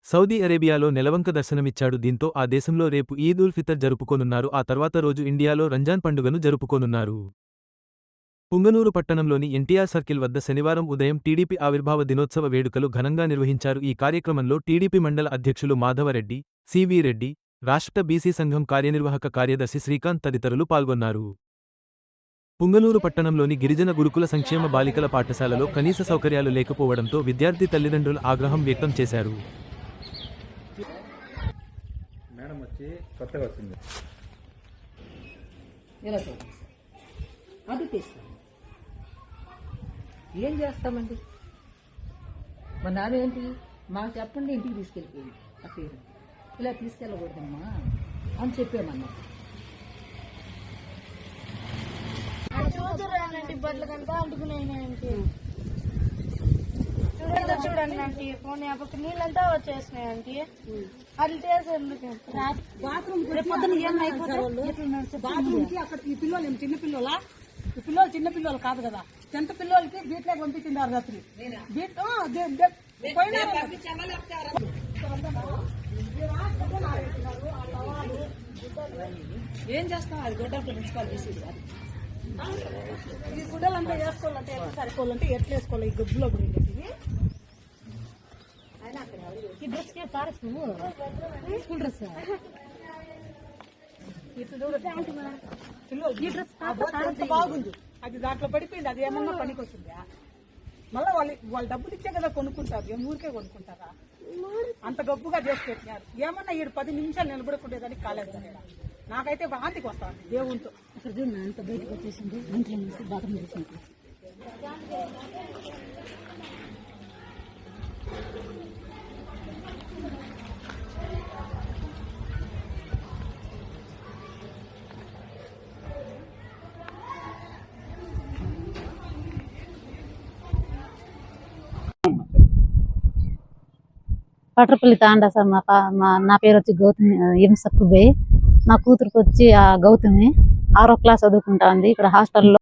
Saudi అరేబియాలో నెలవంక దర్శనమిచ్చాడు. దీంతో ఆ దేశంలో రేపు ఈద్ ఉల్ ఫితర్ జరుపుకోనున్నారు. ఆ తర్వాత రోజు ఇండియాలో రంజాన్ పండుగను జరుపుకోనున్నారు. పుంగనూరు పట్టణంలోని ఎన్టీఆర్ సర్కిల్ వద్ద శనివారం ఉదయం టీడీపీ ఆవిర్భావ దినోత్సవ వేడుకలు ఘనంగా నిర్వహించారు. ఈ కార్యక్రమంలో టీడీపీ మండల అధ్యక్షులు మాధవరెడ్డి, సివి రెడ్డి, రాష్ట్ర బీసీ సంఘం కార్యనిర్వాహక కార్యదర్శి శ్రీకాంత్ తదితరులు పాల్గొన్నారు. పుంగనూరు పట్టణంలోని గిరిజన గురుకుల సంక్షేమ బాలికల పాఠశాలలో కనీస సౌకర్యాలు లేకపోవడంతో విద్యార్థి తల్లిదండ్రులు ఆగ్రహం వ్యక్తం చేశారు. ఏం చేస్తామండి? మా నాన్న ఏంటి మాకు చెప్పండి, ఇంటికి తీసుకెళ్ళిపోయింది ఆ పేరు. ఇలా తీసుకెళ్ళకూడదమ్మా అని చెప్పామన్నా. బట్టలకంతా అంటుకున్నాయంటే చూడండి ఆంటీ, పోనీ అప్పటికి నీళ్ళంతా వచ్చేసినాయి ఆంటీ. అది చేసి ఎందుకు బాత్రూమ్ అక్కడ ఈ పిల్లలు చిన్న పిల్లలా? ఈ పిల్లలు చిన్న పిల్లలు కాదు కదా, 10th పిల్లలకి బీట్లోకి పంపించిండారు రాత్రి. బీట్ ఏం చేస్తాం? అది గొడ్డ ప్రిన్సిపాల్ తీసేది. ఈ గుడ్డలంతా వేసుకోవాలంటే ఎట్లా సరిపోవాలంటే ఎట్లా వేసుకోవాలి? ఈ గబ్బులో గురించి ఈ డ్రెస్ స్కూల్ డ్రెస్ బాగుంది. అది దాంట్లో పడిపోయింది. అది ఏమన్నా పనికి వస్తుందా? మళ్ళీ వాళ్ళు డబ్బులు ఇచ్చే కదా కొనుక్కుంటారు. ఏం ఊరికే కొనుక్కుంటారా? అంత గబ్బుగా చేసి పెట్టినారు. ఏమన్నా 10 నిమిషాలు నిలబడుకునేదానికి కాలేదు కదా. నాకైతే వాంతికి వస్తాను దేవునితో. అక్కడ చూడండి అంత బయటకు వచ్చేసింది. ఇంట్లో నుంచి బాత్రూమ్ చేసింది. పట్రపల్లి తాండా సార్. నా పేరు వచ్చి గౌతమి ఎం సక్కుబాయి. నా కూతురికి వచ్చి గౌతమి 6వ క్లాస్ చదువుకుంటా ఉంది ఇక్కడ హాస్టల్లో.